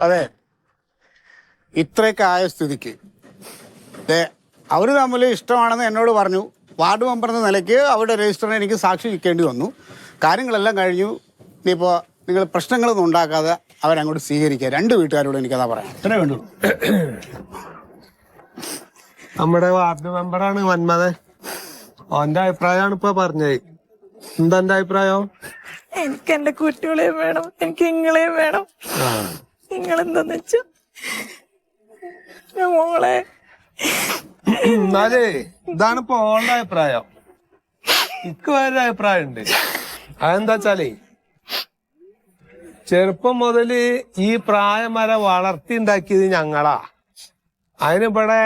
അതെ, ഇത്രയൊക്കെ ആയ സ്ഥിതിക്ക് അവർ തമ്മിൽ ഇഷ്ടമാണെന്ന് എന്നോട് പറഞ്ഞു. വാർഡ് മെമ്പർ എന്ന നിലയ്ക്ക് അവരുടെ രജിസ്റ്ററിന് എനിക്ക് സാക്ഷി നിൽക്കേണ്ടി വന്നു. കാര്യങ്ങളെല്ലാം കഴിഞ്ഞു. ഇനിയിപ്പോൾ നിങ്ങൾ പ്രശ്നങ്ങളൊന്നും ഉണ്ടാക്കാതെ അവരങ്ങോട്ട് സ്വീകരിക്കുക. രണ്ട് വീട്ടുകാരോട് എനിക്കതാ പറയാം. ഇത്രേ വേണ്ടു. നമ്മുടെ വാർഡ് മെമ്പറാണ് മന്മഥൻ. ഓന്റെ അഭിപ്രായമാണ് ഇപ്പൊ പറഞ്ഞത്. എന്താ എന്റെ അഭിപ്രായം? എനിക്ക് എന്റെ കുട്ടികളെയും വേണം, എനിക്ക് നിങ്ങളെയും വേണം. നിങ്ങളെന്താന്ന് വെച്ചാ മോളെ. എന്നാലേ ഇതാണ് ഇപ്പൊ ഓളുടെ അഭിപ്രായം. എനിക്ക് വേറെ അഭിപ്രായം ഉണ്ട്. അതെന്താ വെച്ചാലേ ചെറുപ്പം മുതല് ഈ പ്രായം വരെ വളർത്തി ഉണ്ടാക്കിയത് ഞങ്ങളാ. അതിനിവിടെ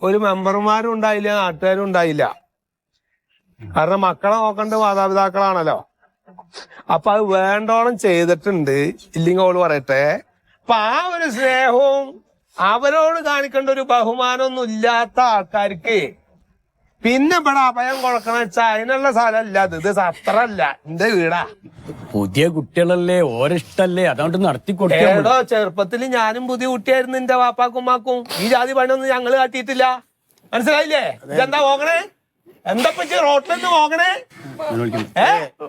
ഒരു മെമ്പർമാരും ഉണ്ടായില്ല, നാട്ടുകാരും ഉണ്ടായില്ല. കാരണം മക്കളെ നോക്കേണ്ട മാതാപിതാക്കളാണല്ലോ. അപ്പൊ അത് വേണ്ടോളം ചെയ്തിട്ടുണ്ട്. ഇല്ലെങ്കിൽ അവള് പറയട്ടെ. അപ്പൊ ആ ഒരു സ്നേഹവും അവരോട് കാണിക്കേണ്ട ഒരു ബഹുമാനമൊന്നും ഇല്ലാത്ത ആൾക്കാർക്ക് പിന്നെ ഇവിടെ അഭയം കൊടുക്കണ വെച്ചാൽ അതിനുള്ള സ്ഥലമല്ല. ഇത് സത്രല്ല, എന്റെ വീടാ. പുതിയ കുട്ടികളല്ലേ, ഓരിഷ്ടല്ലേ, അതുകൊണ്ട് നടത്തിക്കൊടുക്കോ. ചെറുപ്പത്തിൽ ഞാനും പുതിയ കുട്ടിയായിരുന്നു. എന്റെ വാപ്പാക്കും ഉമ്മാക്കും ഈ ജാതി പണിയൊന്നും ഞങ്ങള് കാട്ടിയിട്ടില്ല. മനസ്സിലായില്ലേ? ഇതെന്താ പോകണേ? എന്താ പറ്റി റോട്ടിൽ നിന്ന് പോകണേ?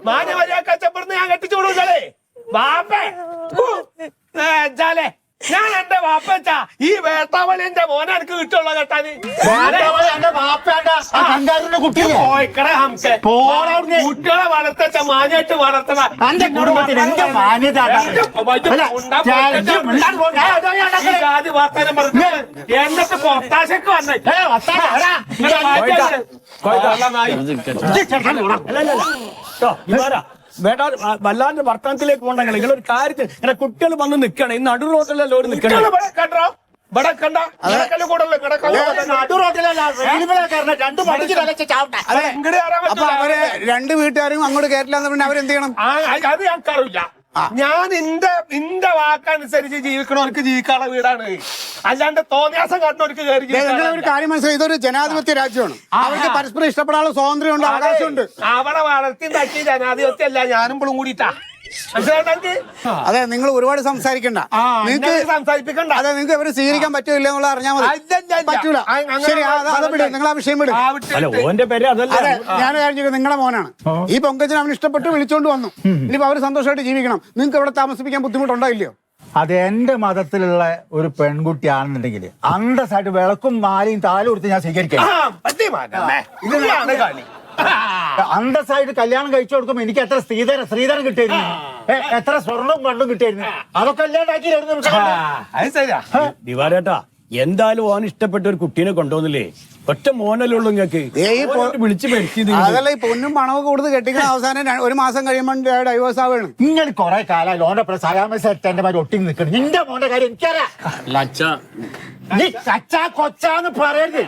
മാന്യ മര്യാദ കച്ചപ്പെടുന്ന ഞാൻ കെട്ടിച്ചു കൊടുക്കല്ലേ വാപ്പേ. ഞാൻ എന്റെ വാപ്പച്ചാ ഈ വേട്ടാവളി എന്റെ മോനെ എനിക്ക് കിട്ടുള്ള കേട്ടാന്. കുട്ടികളെ വളർത്തച്ച മാനായിട്ട് വളർത്തണ ജാതി വാർത്തനം പറഞ്ഞു എന്നിട്ട് പൊത്താശക്ക് വന്നേ. വല്ലാണ്ട് വർത്തമാനത്തിലേക്ക് പോകണ്ടെങ്കിൽ നിങ്ങളൊരു കാര്യത്തിൽ ഇങ്ങനെ കുട്ടികൾ വന്ന് നിൽക്കണം. ഈ നടു റോട്ടിലല്ലോ നിൽക്കണം. അപ്പൊ അവരെ രണ്ട് വീട്ടുകാരും അങ്ങോട്ട് കയറ്റില്ലാന്ന് പിന്നെ അവരെന്ത് ചെയ്യണം? അത് ഞങ്ങൾക്കറിയില്ല. ഞാൻ എന്റെ വാക്കനുസരിച്ച് ജീവിക്കണവർക്ക് ജീവിക്കാനുള്ള വീടാണ്. അല്ലാണ്ട് തോന്നിയാസം കണ്ടവർക്ക് കയറി. ഒരു കാര്യം മനസ്സിലായി, ഇതൊരു ജനാധിപത്യ രാജ്യമാണ്. അവർക്ക് പരസ്പരം ഇഷ്ടപ്പെടാനുള്ള സ്വാതന്ത്ര്യമുണ്ട്, അവകാശമുണ്ട്. അവിടെ വളർത്തി തട്ടി ജനാധിപത്യം അല്ല, ഞാനും ഇപ്പോഴും കൂടിയിട്ടാ. അതെ, നിങ്ങൾ ഒരുപാട് സംസാരിക്കണ്ട, നിങ്ങൾക്ക് സംസാരിപ്പിക്കണ്ട. അതെ, നിങ്ങൾക്ക് ഇവരെ സ്വീകരിക്കാൻ പറ്റില്ല എന്നുള്ള അറിഞ്ഞാൽ മതി. പറ്റൂല, ശരി, അത് വിടും. നിങ്ങൾ ആ വിഷയം വിടും. അതെ, ഞാൻ കാര്യം നിങ്ങളുടെ മോനാണ്. ഈ പൊങ്കച്ചന് അവന് ഇഷ്ടപ്പെട്ട് വിളിച്ചോണ്ട് വന്നു. ഇനിയിപ്പോ അവര് സന്തോഷമായിട്ട് ജീവിക്കണം. നിങ്ങൾക്ക് ഇവിടെ താമസിപ്പിക്കാൻ ബുദ്ധിമുട്ടുണ്ടോ ഇല്ലയോ? അത് എന്റെ മതത്തിലുള്ള ഒരു പെൺകുട്ടിയാണെന്നുണ്ടെങ്കിൽ അന്തസ്സായിട്ട് വിളക്കും മാലയും താലും കൊടുത്ത് ഞാൻ സ്വീകരിക്കാം. അന്തസ്സായിട്ട് കല്യാണം കഴിച്ചു കൊടുക്കുമ്പോ എനിക്ക് എത്ര ശ്രീധരൻ കിട്ടിയിരുന്നു, എത്ര സ്വർണം പണ്ടും കിട്ടിയിരുന്നു. അതൊക്കെ ദിവാരേട്ടാ, എന്തായാലും ഓൻ ഇഷ്ടപ്പെട്ട ഒരു കുട്ടീനെ കൊണ്ടുവന്നില്ലേ? ഒറ്റ മോനല്ലേ ഉള്ളൂ നിങ്ങൾക്ക്. വിളിച്ചു വരുത്തിയത് അതല്ല, ഈ പൊന്നും പണവും കൂടുതൽ കെട്ടിക്കുന്ന അവസാനം ഒരു മാസം കഴിയുമ്പോൾ ഡൈവേഴ്സ് ആവുകയാണ്. ഇങ്ങനെ കുറെ കാലം ലോന്റെ സയാമന്റെ മാതിരി ഒട്ടി നിൽക്കണം. നിന്റെ മോന്റെ കാര്യം എനിക്കറിയാം. കൊച്ചാന്ന് പറയരുത്.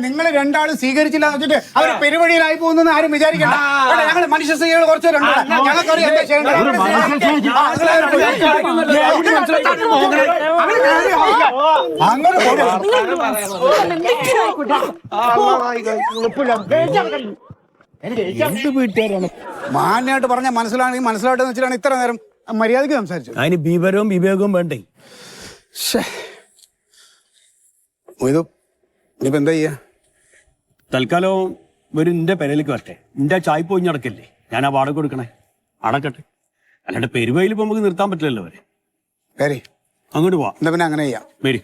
നിങ്ങൾ രണ്ടാളും സ്വീകരിച്ചില്ല എന്ന് വെച്ചിട്ട് അവര് പെരുവഴിയിലായി പോകുന്നെന്ന് ആരും വിചാരിക്കണ്ട. ഞങ്ങൾ മനുഷ്യ സ്ത്രീകൾ കുറച്ചുണ്ട്, ഞങ്ങൾക്കറിയാം എന്താ ചെയ്യേണ്ടത്. മാന്യമായിട്ട് പറഞ്ഞ മനസ്സിലാണെങ്കിൽ മനസ്സിലായിട്ട് വെച്ചിട്ടാണ് ഇത്ര നേരം മര്യാദക്ക് സംസാരിച്ചു. അതിന് വിവരവും വിവേകവും വേണ്ടേ? ഇനിയിപ്പോ എന്താ ചെയ്യാ? തൽക്കാലം ഒരു എന്റെ പെരയിലേക്ക് വരട്ടെ. എന്റെ ചായ പോയി നടക്കല്ലേ, ഞാൻ ആ വാടക കൊടുക്കണേ, അടക്കട്ടെ. അല്ലാണ്ട് പെരുവയിൽ ഇപ്പൊ നമുക്ക് നിർത്താൻ പറ്റില്ലല്ലോ അവരെ. പേര് അങ്ങോട്ട് പോവാം. എന്താ പിന്നെ അങ്ങനെ ചെയ്യാം. വരും,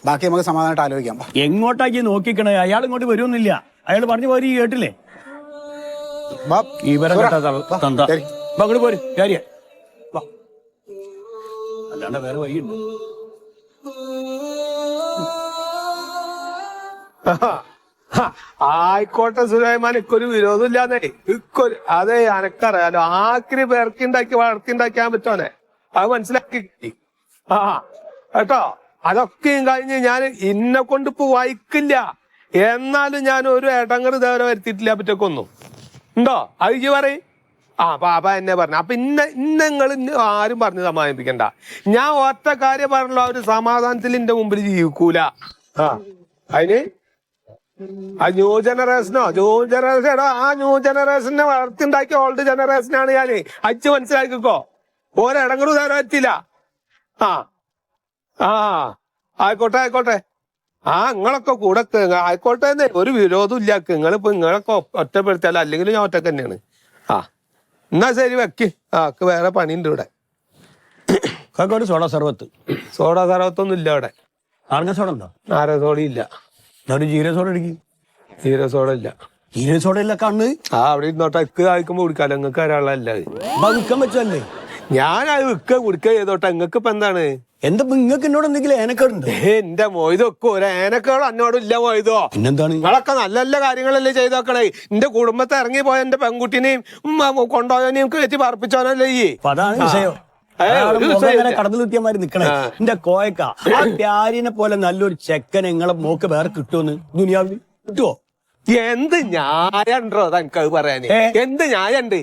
ബാക്കി നമുക്ക് സമാധാനമായിട്ട് ആലോചിക്കാം. എങ്ങോട്ടാക്കി നോക്കിക്കണേ? അയാൾ ഇങ്ങോട്ട് വരുമൊന്നുമില്ല. അയാൾ പറഞ്ഞു പോരി കേട്ടില്ലേ? അങ്ങോട്ട് പോര് കാര്യ. അല്ലാണ്ട് വേറെ വഴിയുണ്ട്. ആയിക്കോട്ടെ സുലൈമാൻ, ഇക്കൊരു വിരോധം ഇല്ലാതെ അതെ എനക്കറിയാലോ. ആക്കിന് പേർക്കുണ്ടാക്കി വളർത്തിണ്ടാക്കാൻ പറ്റോനെ, അത് മനസ്സിലാക്കി കിട്ടി. കേട്ടോ, അതൊക്കെയും കഴിഞ്ഞ് ഞാൻ ഇന്നെ കൊണ്ടിപ്പോ വായിക്കില്ല. എന്നാലും ഞാൻ ഒരു ഇടങ്ങറ് ഇതേവരെ വരുത്തിയിട്ടില്ല. പറ്റൊക്കൊന്നും ഉണ്ടോ? അത് പറയും. പാപ്പ എന്നെ പറഞ്ഞു. അപ്പൊ ഇന്നങ്ങൾ ആരും പറഞ്ഞ് സമാധാനിപ്പിക്കണ്ട. ഞാൻ ഒറ്റ കാര്യം പറഞ്ഞല്ലോ, ഒരു സമാധാനത്തിൽ എന്റെ മുമ്പിൽ ജീവിക്കൂല. അതിന് ആ ന്യൂ ജനറേഷനോ ആ ന്യൂ ജനറേഷനെ വളർത്തിണ്ടാക്കിയ ഓൾഡ് ജനറേഷനാണ് ഞാന്. അച്ഛൻ മനസ്സിലാക്കിക്കോ. ഒരിടങ്ങളും തരാൻ പറ്റില്ല. ആ ആ ആയിക്കോട്ടെ. ആ നിങ്ങളൊക്കെ കൂടെ ആയിക്കോട്ടെ. ഒരു വിരോധം ഇല്ല. നിങ്ങളൊക്കെ ഒറ്റപ്പെടുത്തിയാലോ, അല്ലെങ്കിൽ ഞാൻ ഒറ്റക്ക് തന്നെയാണ്. ആ എന്നാ ശരി, വെക്ക്. വേറെ പണിയുണ്ട് ഇവിടെ. കാക്കോട് സോഡ സർവത്ത്. സോഡ സർവത്തൊന്നും ഇല്ല ഇവിടെ. നാരങ്ങ സോഡ ഉണ്ടോ? നാരങ്ങ സോഡ ഇല്ല. ഒരു ജീരക സോഡ അടിക്കും. ജീരക സോഡ ഇല്ല. ജീരക സോഡ ഇല്ല കണ്ണ്. അവിടെ ഇരുന്നോട്ടെ. കഴിക്കുമ്പോ കുടിക്കാലോ. നിങ്ങൾക്ക് ഒരാളല്ല വിൽക്കാൻ പറ്റല്ലേ? ഞാനത് കുടിക്കുക ചെയ്തോട്ടെ. നിങ്ങൾക്ക് ഇപ്പൊ എന്താണ്? എന്താ നിങ്ങൾക്ക് എന്നോട് എന്തെങ്കിലും ഏനക്കേടുണ്ടോ? എന്റെ മൊയ്തൊക്കെ ഒരു ഏനക്കേടും എന്നോടും ഇല്ല മൊയ്തോ. പിന്നെന്താണ്? നിങ്ങളൊക്കെ നല്ല നല്ല കാര്യങ്ങളല്ലേ ചെയ്തോക്കണേ. എന്റെ കുടുംബത്തെ ഇറങ്ങി പോയ എന്റെ പെൺകുട്ടിനെയും കൊണ്ടുപോയനെയും കയറ്റി പറപ്പിച്ചോനല്ലേ ഈ. അതാണ് വിഷയം. കടന്നുലുത്തിയമാര് നിക്കണേ. എന്റെ കോയക്ക ആ പ്യാരിനെ പോലെ നല്ലൊരു ചെക്കൻ നിങ്ങളെ മോക്ക് വേറെ കിട്ടുമെന്ന് ദുനിയാവിൽ കിട്ടുവോ? എന്ത് ന്യായണ്ടോ എനിക്കത് പറയാന്? എന്ത് ന്യായണ്ട്?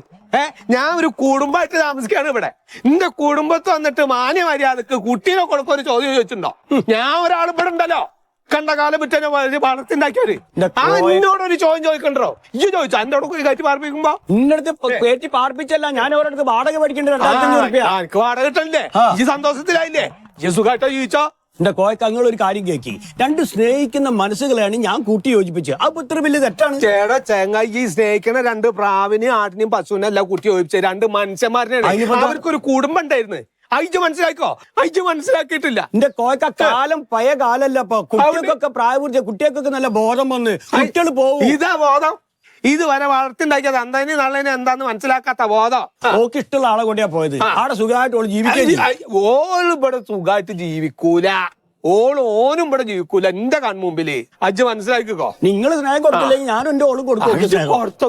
ഞാൻ ഒരു കുടുംബമായിട്ട് താമസിക്കാണ് ഇവിടെ. എന്റെ കുടുംബത്ത് വന്നിട്ട് മാന്യ മര്യാദക്ക് കുട്ടീനെ കൊടുക്കാൻ ഒരു ചോദ്യം ചോദിച്ചിട്ടുണ്ടോ? ഞാൻ ഒരാൾ ഇവിടെ ഉണ്ടല്ലോ, കണ്ട കാലം വിറ്റനെ വളർത്തിണ്ടാക്കിയവര്. എന്നോടൊരു ചോദ്യം ചോദിക്കണ്ടോ? ഈ ചോദിച്ചോ എന്നോട് കയറ്റി പാർപ്പിക്കുമ്പോ? നിന്നടുത്ത് കയറ്റി പാർപ്പിച്ചല്ല, ഞാൻ ഒരിടത്ത് വാടക മേടിക്കേണ്ട 2500 രൂപ. എനിക്ക് വാടക കിട്ടണില്ലേ? ഈ സന്തോഷത്തിലായില്ലേ? ഈ സുഖമായിട്ടോ ജീവിച്ചോ? എന്റെ കോയക്ക നിങ്ങൾ ഒരു കാര്യം കേക്കി. രണ്ട് സ്നേഹിക്കുന്ന മനസ്സുകളെയാണ് ഞാൻ കൂട്ടി യോജിപ്പിച്ചത്. അപ്പൊ ഇത്ര വലിയ തെറ്റാണ്? ചേടാ ചെങ്ങായി, ഈ സ്നേഹിക്കണ രണ്ട് പ്രാവിനെയും ആട്ടിനെയും പശുവിനെ അല്ല കൂട്ടി യോജിപ്പിച്ചത്. രണ്ട് മനുഷ്യന്മാരനെയാണ്. അവർക്കൊരു കുടുംബം ഉണ്ടായിരുന്നു. അയച്ചു മനസ്സിലാക്കോ? അയച്ചു മനസ്സിലാക്കിയിട്ടില്ല. എന്റെ കോയക്ക കാലം പഴയ കാലല്ല. ഇപ്പൊ കുട്ടികൾക്കൊക്കെ പ്രായപൂർത്തിയ കുട്ടികൾക്കൊക്കെ നല്ല ബോധം വന്ന് കുട്ടികൾ പോകും. ഇതാ ബോധം. ഇതുവരെ വളർത്തിണ്ടാക്കിയത് എന്തായാലും നല്ലതിന് എന്താന്ന് മനസ്സിലാക്കാത്ത ബോധം. ഓക്ക് ഇഷ്ടമുള്ള ആളെ കൊണ്ടാ പോയത്. അവിടെ സുഖമായിട്ട് ഓള് ജീവിക്കുക. ഓള് ഇവിടെ സുഖമായിട്ട് ജീവിക്കൂല. ഓനും ഇവിടെ ജീവിക്കൂല എന്റെ കൺമുമ്പില്. അജ്ജ് മനസ്സിലാക്കിക്കോ. നിങ്ങൾ സ്നേഹം കൊടുത്തില്ലെങ്കിൽ ഞാനും എന്റെ ഓളും കൊടുക്കും.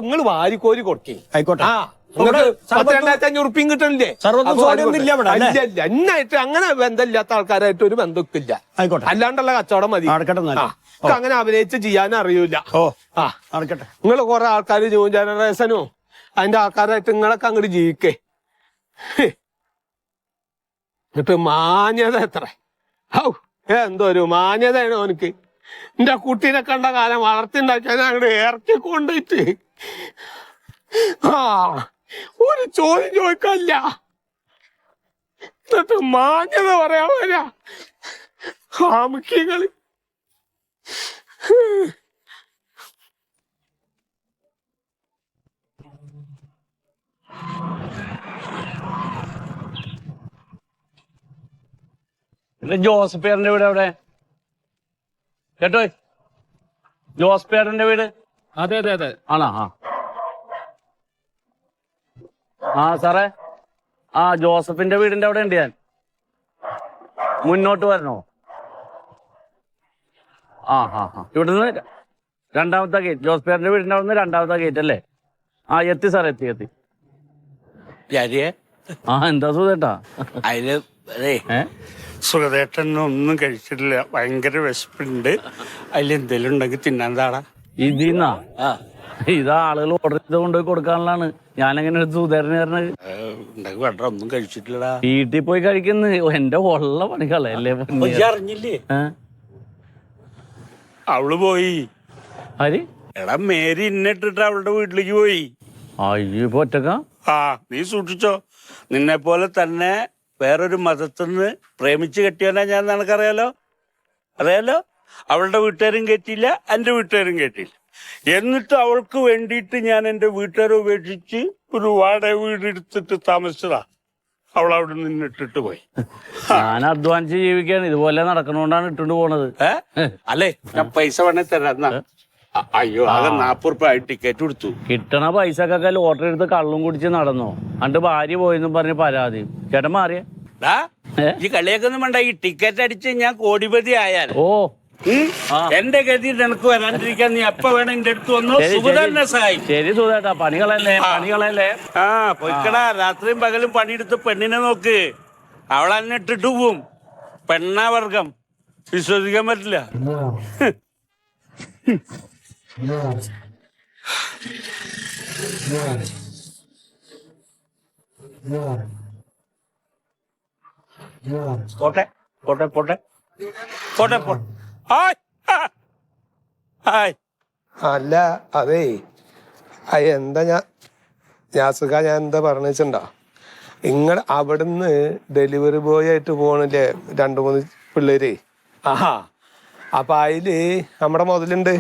നിങ്ങൾ വാരിക്കോരി കൊടുക്കേ. ആയിക്കോട്ടെ. 2,500 ഉറുപ്പിയും കിട്ടണില്ലേ? എന്നായിട്ട് അങ്ങനെ ബന്ധമില്ലാത്ത ആൾക്കാരായിട്ട് ഒരു ബന്ധമില്ല. ആയിക്കോട്ടെ. അല്ലാണ്ടുള്ള കച്ചവടം മതി. അങ്ങനെ അഭിനയിച്ച് ചെയ്യാൻ അറിയൂല. നടക്കട്ടെ. നിങ്ങൾ കുറെ ആൾക്കാർ ന്യൂ ജനറേഷനും അതിന്റെ ആൾക്കാരായിട്ട് നിങ്ങളൊക്കെ അങ്ങോട്ട് ജീവിക്കേ. എന്നിട്ട് മാന്യത എത്ര! എന്തോ ഒരു മാന്യതയാണ് അവനക്ക്. എന്റെ കുട്ടീനെ കണ്ട കാലം വളർത്തിണ്ടാക്കിയാൽ അങ്ങോട്ട് ഇറക്കിക്കൊണ്ടിട്ട് ഒരു ചോദ്യം ചോദിക്കല്ല. എന്നിട്ട് മാന്യത പറയാൻ വരാ ഹാമുക്കികള്. ജോസഫ് പേരന്റെ വീട് എവിടെ കേട്ടോ? ജോസ് പേരന്റെ വീട്? അതെ അതെ അതെ. ആണോ? ആ സാറേ, ആ ജോസഫിന്റെ വീടിന്റെ അവിടെ ഉണ്ട് ഞാൻ. മുന്നോട്ട് വരണോ? ഇവിടുന്ന് രണ്ടാമത്തെ ഗേറ്റ്, ജോസ് പേരന്റെ വീടിന്റെ അവിടെ നിന്ന് രണ്ടാമത്തെ ഗേറ്റ് അല്ലേ? എത്തി സാർ, എത്തി. എന്താ സുഖേട്ടാ? അതില് സുഖദേട്ടൻ ഒന്നും കഴിച്ചിട്ടില്ല, ഭയങ്കര വിശപ്പുണ്ട്. അതിലെന്തെങ്കിലും ഉണ്ടെങ്കിൽ തിന്നാൻ താടാ. ഇതിന്നാ ഇത് ആളുകൾ ഓർഡർ ചെയ്ത് കൊണ്ടുപോയി കൊടുക്കാനുള്ളതാണ്. ഞാനെങ്ങനെ സുധേരന് പറഞ്ഞത് വേണ്ട, ഒന്നും കഴിച്ചിട്ടില്ലടാ. വീട്ടിൽ പോയി കഴിക്കുന്നു. എന്റെ ഉള്ള പണികളല്ലേ. അറിഞ്ഞില്ലേ? അവള് പോയി. ആര്? എടാ മേരി ഇന്നിട്ടിട്ട് അവളുടെ വീട്ടിലേക്ക് പോയി. അയ്യോ, ഒറ്റക്ക? നീ സൂക്ഷിച്ചോ. നിന്നെ പോലെ തന്നെ വേറൊരു മതത്തിന്ന് പ്രേമിച്ച് കെട്ടിയവനാ ഞാൻ. നിനക്കറിയാലോ? അറിയാലോ? അവളുടെ വീട്ടുകാരും കേട്ടില്ല, എന്റെ വീട്ടുകാരും കേട്ടില്ല. എന്നിട്ട് അവൾക്ക് വേണ്ടിയിട്ട് ഞാൻ എന്റെ വീട്ടുകാരെ ഉപേക്ഷിച്ച് ഒരു വാടക വീട് എടുത്തിട്ട് താമസിച്ചതാ. അവൾ അവിടെ നിന്ന് ഇട്ടിട്ട് പോയി. ഞാൻ അധ്വാനിച്ച് ജീവിക്കാണ്, ഇതുപോലെ നടക്കണോണ്ടാണ് ഇട്ടിട്ട് പോണത്. അല്ലേ, ഞാൻ പൈസ വേണേ തരാം. അയ്യോ, ആകെ 40 രൂപ ടിക്കറ്റ് കൊടുത്തു. കിട്ടണ പൈസക്കൊക്കെ ലോട്ടറി എടുത്ത് കള്ളും കുടിച്ച് നടന്നോ. അണ്ട് ഭാര്യ പോയെന്നും പറഞ്ഞ് പരാതി. ചേട്ടൻ മാറിയ ഈ കളിയൊക്കെ ഒന്നും വേണ്ട. ഈ ടിക്കറ്റ് അടിച്ച് ഞാൻ കോടിപതി ആയാൽ എന്റെ ഗതി നിനക്ക് വരാണ്ടിരിക്കാൻ നീ എപ്പ വേണം എന്റെ അടുത്ത് വന്നോ. സുഖതന്നെ സഹായിക്കും. ശരി സുധേട്ടാ, പണികളല്ലേ. പൊയ്ക്കടാ. രാത്രിയും പകലും പണിയെടുത്ത് പെണ്ണിനെ നോക്ക്. അവളെന്നെ ഇട്ടിട്ട് പോവും. പെണ്ണാ വർഗം, വിശ്വസിക്കാൻ പറ്റില്ല. പോട്ടെ പോട്ടെ പോട്ടെ പോട്ടെ പോട്ടെ. ഹായ് ഹായ് അല്ല അതേ എന്താ ഞാൻ എന്താ പറഞ്ഞു വെച്ചിട്ടുണ്ടോ, അവിടുന്ന് ഡെലിവറി ബോയ് ആയിട്ട് പോണില്ലേ 2-3 പിള്ളേര്. ആഹാ അപ്പൊ അതില് നമ്മുടെ മുതലുണ്ട്.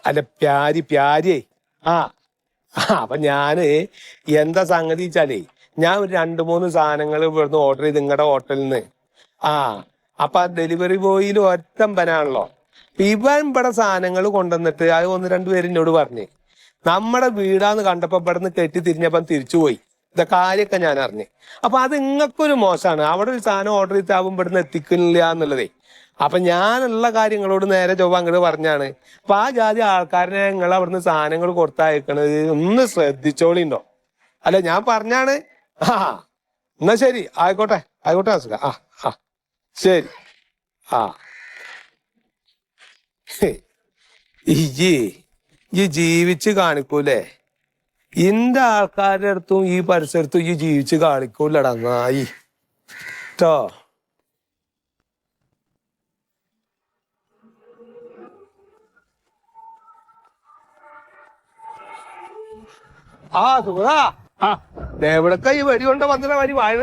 അല്ല പ്യാരിയേ. അപ്പൊ ഞാന് എന്താ സംഗതി വെച്ചാലേ, ഞാൻ ഒരു 2-3 സാധനങ്ങൾ ഇവിടുന്ന് ഓർഡർ ചെയ്ത് നിങ്ങളുടെ ഹോട്ടലിൽ നിന്ന്. അപ്പൊ ആ ഡെലിവറി ബോയിൽ ഒറ്റമ്പനാണല്ലോ. ഇവൻ ഇവിടെ സാധനങ്ങൾ കൊണ്ടുവന്നിട്ട് അത് 1-2 പേര് എന്നോട് പറഞ്ഞേ, നമ്മുടെ വീടാന്ന് കണ്ടപ്പോ ഇവിടെ നിന്ന് കെട്ടി തിരിഞ്ഞപ്പം തിരിച്ചുപോയി. ഇത കാര്യമൊക്കെ ഞാൻ അറിഞ്ഞു. അപ്പൊ അത് നിങ്ങൾക്കൊരു മോശമാണ്. അവിടെ ഒരു സാധനം ഓർഡർ ചെയ്താവും ഇവിടുന്ന് എത്തിക്കുന്നില്ല എന്നുള്ളതേ. അപ്പൊ ഞാനുള്ള കാര്യങ്ങളോട് നേരെ ചൊവ്വ അങ്ങോട്ട് പറഞ്ഞാണ്. അപ്പൊ ആ ജാതി ആൾക്കാരനെ നിങ്ങൾ അവിടുന്ന് സാധനങ്ങൾ കൊടുത്തയക്കണത് ഒന്ന് ശ്രദ്ധിച്ചോളിണ്ടോ. അല്ല ഞാൻ പറഞ്ഞാണ്. എന്നാ ശരി, ആയിക്കോട്ടെ അസുഖ. ശരി. ഈ ജീവിച്ച് കാണിക്കൂലേ, ഇന്റെ ആൾക്കാരുടെ അടുത്തും ഈ പരിസരത്തും ഈ ജീവിച്ച് കാണിക്കൂലടാ നായി ട്ടോ. എവിടക്ക ഈ വരി കൊണ്ട് വന്നിട്ട് വരി വാഴ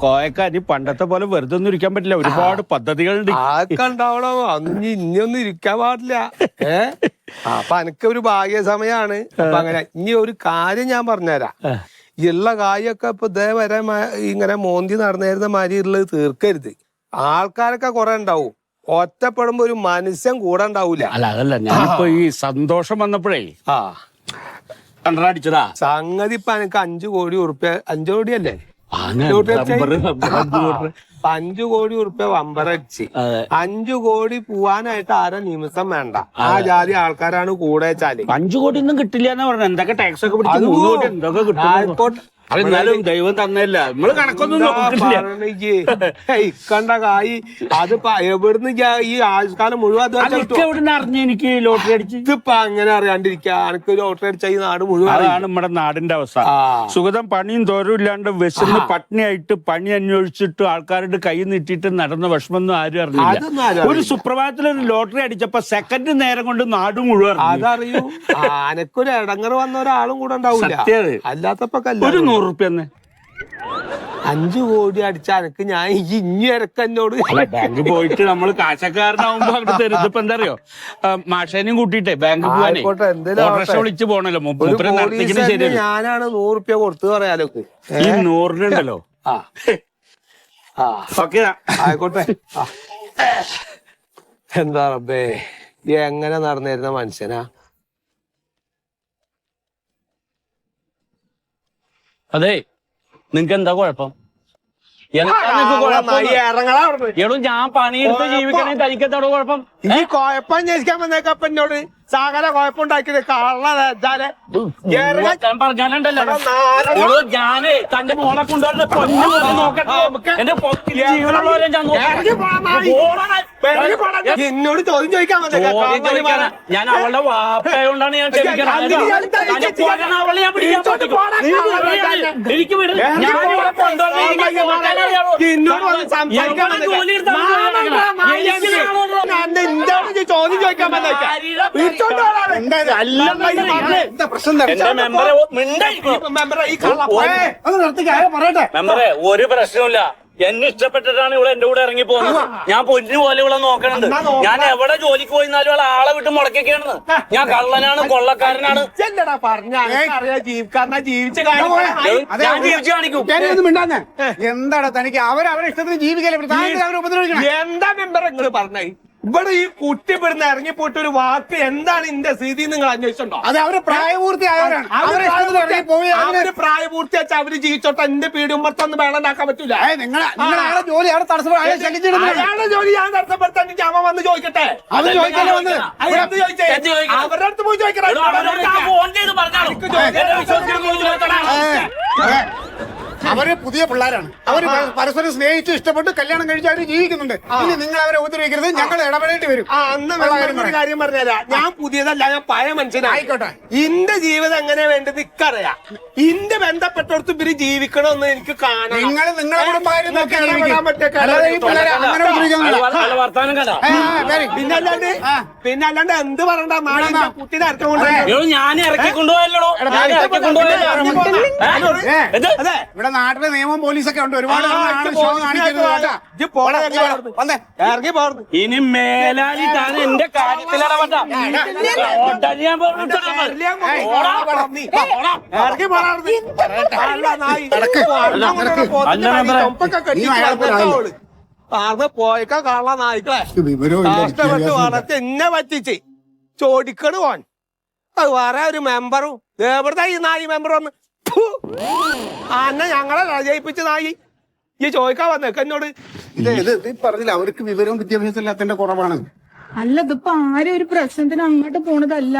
കോയക്ക നീ പണ്ടത്തെ പോലെ വെറുതെ ഒന്നും ഇരിക്കാൻ പറ്റില്ല. ഒരുപാട് പദ്ധതികളുണ്ട്. ആക്കെ ഉണ്ടാവണം. അന്ന് ഇനിയൊന്നും ഇരിക്കാൻ പാടില്ല. അപ്പൊ എനിക്ക് ഒരു ഭാഗ്യ സമയാണ്. അപ്പൊ അങ്ങനെ ഇനി ഒരു കാര്യം ഞാൻ പറഞ്ഞുതരാം. ഉള്ള കായൊക്കെ ഇപ്പൊ ഇതേ വരെ ഇങ്ങനെ മോന്തി നടന്നിരുന്ന മാതിരി ഉള്ളത് തീർക്കരുത്. ആൾക്കാരൊക്കെ കുറെ ഉണ്ടാവും. ഒറ്റപ്പെടുമ്പോ ഒരു മനുഷ്യൻ കൂടെ ഉണ്ടാവൂല. അല്ല അതല്ല, ഞാനിപ്പോ ഈ സന്തോഷം വന്നപ്പോഴേ അടിച്ചതാ സംഗതി. ഇപ്പൊ എനിക്ക് 5 കോടി ഉറുപ്പ്യ, 5 കോടിയല്ലേ 5 കോടി ഉറുപ്പ്യ വമ്പറടിച്ച് 5 കോടി പോവാനായിട്ട് ആരെ നിമിഷം വേണ്ട. ആ ജാതി ആൾക്കാരാണ് കൂടെ വെച്ചാല് 5 കോടി ഒന്നും കിട്ടില്ല എന്ന് പറഞ്ഞു. എന്തൊക്കെ ടാക്സ് ഒക്കെ പിടിച്ച് 3 കോടി എന്തൊക്കെ കിട്ടും. എന്നാലും ദൈവം തന്നല്ല, നമ്മള് കണക്കൊന്നും ഇക്കണ്ട കായി. അത് എവിടുന്ന് ഈ ആഴ്ചക്കാലം മുഴുവൻ അറിഞ്ഞു എനിക്ക് ലോട്ടറി അടിച്ച്. ഇതിപ്പോ അങ്ങനെ അറിയാണ്ടിരിക്ക. എനിക്ക് ലോട്ടറി അടിച്ച ഈ നാട് മുഴുവൻ. അതാണ് നമ്മുടെ നാടിന്റെ അവസ്ഥ. സുഗതം പണിയും തോരും ഇല്ലാണ്ട് വിശന്ന് പട്ടിണിയായിട്ട് പണി അന്വേഷിച്ചിട്ട് ആൾക്കാരുടെ കൈ നീട്ടിയിട്ട് നടന്ന വിഷമൊന്നും ആരും അറിഞ്ഞില്ല. ഒരു സുപ്രഭാതത്തിലൊരു ലോട്ടറി അടിച്ചപ്പോ സെക്കൻഡ് നേരം കൊണ്ട് നാട് മുഴുവൻ അതറിയൂ. അനക്കൊരു ഇടങ്ങറ് വന്ന ഒരാളും കൂടെ ഉണ്ടാവില്ല. അല്ലാത്തപ്പോ 100 റുപ്യ 5 കോടി അടിച്ച അനക്ക് ഞാൻ ഇഞ്ഞു ഇരക്ക എന്നോട്. ബാങ്ക് പോയിട്ട് നമ്മള് കാശക്കാരനാവുമ്പോ അവിടെ തരും. ഇതിപ്പോ എന്താ അറിയോ, മാഷേനെയും കൂട്ടിട്ടേ ബാങ്ക് പോവാനേ ഓട്ടോറിക്ഷ വിളിച്ച് പോണല്ലോ. ഞാനാണ് 100 റുപ്യ കൊടുത്തു പറയാലോ. ഈ 100-നുണ്ടല്ലോ. ഓക്കെ ആയിക്കോട്ടെ. എന്താ റബ്ബേ, എങ്ങനെ നടന്നിരുന്ന മനുഷ്യനാ. അതെ, നിങ്ങക്ക് എന്താ കുഴപ്പം? എടോ ഞാൻ പണിയെടുത്ത് ജീവിക്കണേ തനിക്കെന്താടോ കുഴപ്പം? ഈ കുഴപ്പം അന്വേഷിക്കാൻ വന്നേക്കപ്പ എന്നോട് സകല കുഴപ്പമുണ്ടാക്കിയത് പറഞ്ഞാലുണ്ടല്ലോ. എടോ ഞാന് തന്റെ മോളെ കൊണ്ടുവരുന്ന പൊന്നു പോലെ നോക്കട്ടെ. എന്റെ ജീവനുള്ളവരെ ഞാൻ എന്നോട് ചോദ്യം ചോദിക്കാൻ വന്നേക്കാം. ഞാൻ അവളുടെ വാപ്പയോണ്ടാണ് ഞാൻ ക്ഷമിക്കണത്. അവളെ ഞാൻ പിടിക്കാൻ എനിക്ക് ചോദ്യം ചോദിക്കാൻ വന്നേക്കാം. മെമ്പറെ ഒരു പ്രശ്നമില്ല. എന്നെ ഇഷ്ടപ്പെട്ടിട്ടാണ് ഇവിടെ എന്റെ കൂടെ ഇറങ്ങി പോകുന്നത്. ഞാൻ പൊന്നു പോലെ ഇവിടെ നോക്കണുണ്ട്. ഞാൻ എവിടെ ജോലിക്ക് പോയിരുന്നാലും ഇവിടെ ആളെ വിട്ട് മുടക്കൊക്കെയാണ്. ഞാൻ കള്ളനാണ്, കൊള്ളക്കാരനാണ്. ഞാൻ ജീവിച്ചു കാണിക്കും. എന്താടാ തനിക്ക് അവരവരുടെ ഇഷ്ടത്തിന് ജീവിക്കല്ലേ? എന്താ മെമ്പർ നിങ്ങൾ പറഞ്ഞേ? ഇവിടെ ഈ കുട്ടിപ്പെടുന്ന ഇറങ്ങിപ്പോയിട്ട് ഒരു വാക്ക് എന്താണ് ഇന്റെ സ്ഥിതി നിങ്ങൾ അന്വേഷിച്ചിട്ടുണ്ടോ? അത് അവര് പ്രായപൂർത്തിയായവരാണ്. അവര് പ്രായപൂർത്തിയാച്ച അവര് ജീവിച്ചോട്ടെ. എന്റെ പീടി ഉമ്മർത്തൊന്നും വേണം ഉണ്ടാക്കാൻ പറ്റൂല. നിങ്ങളെ ജോലി അവിടെ അയാളുടെ ജോലി ഞാൻ തടസ്സപ്പെടുത്താൻ അമ്മ വന്ന് ചോദിക്കട്ടെ. അത് ചോദിക്കാതെ വന്ന് അവരുടെ അടുത്ത് പോയി ചോദിക്കണം. ഫോൺ ചെയ്ത് പറഞ്ഞാൽ അവര് പുതിയ പിള്ളേരാണ്. അവര് പരസ്പരം സ്നേഹിച്ച് ഇഷ്ടപ്പെട്ട് കല്യാണം കഴിച്ച് അവര് ജീവിക്കുന്നുണ്ട്. ഇനി നിങ്ങൾ അവരെ ഉപദ്രവിക്കരുത്, ഞങ്ങൾ ഇടപെടേണ്ടി വരും. അന്ന് ഒരു കാര്യം പറഞ്ഞുതരാ, ഞാൻ പുതിയതല്ല, ഞാൻ പഴയ മനുഷ്യനായിക്കോട്ടെ. ഇന്റെ ജീവിതം എങ്ങനെ വേണ്ടത് ഇക്കറിയാം. ഇന്റെ ബന്ധപ്പെട്ടോടത്ത് ഇവര് ജീവിക്കണമെന്ന് എനിക്ക് കാണാം. നിങ്ങൾ നിങ്ങളുടെ കുടുംബകാര്യം നോക്കി ജീവിക്കും. പറ്റിയ അല്ലാതെ ഈ പിള്ളേരെ അങ്ങനെ ഉപദ്രവിക്കാനല്ല. വർത്താനം കണ്ട പിന്നല്ലാണ്ട് എന്ത് പറയണ്ട, മാളിന്റെ കുട്ടിനെ ഇറക്കം കൊണ്ട് ഞാൻ ഇറക്കി കൊണ്ടുപോയല്ലോ. അതെ ഇവിടെ നാട്ടിലെ നിയമം പോലീസൊക്കെ ഉണ്ട്. ഒരുപാട് ഷോ കാണിക്കരുത് കേട്ടാ. ഇറങ്ങി പോർന്ന്. ഇനി മേലാലിട്ടാണ് എന്റെ കാര്യത്തിൽ ഇടപെട്ട പോയിക്ക കള്ള നായിക്കളെ വിവരവും ഇല്ല, കഷ്ടപ്പെട്ട് വളർത്തി എന്നെ പറ്റിച്ച് ചോദിക്കണ് പോൻ. അത് വേറെ ഒരു മെമ്പറും എവിടുത്തെ ഈ നായി മെമ്പർ വന്ന് അന്നെ ഞങ്ങളെ ജയിപ്പിച്ച നായി ഈ ചോദിക്കാൻ വന്നേക്ക എന്നോട്. ഇത് പറഞ്ഞില്ല, അവർക്ക് വിവരവും വിദ്യാഭ്യാസം ഇല്ലാത്തതിന്റെ കുറവാണ്. അല്ല, ഇതിപ്പോ ആരും ഒരു പ്രശ്നത്തിന് അങ്ങോട്ട് പോണതല്ല,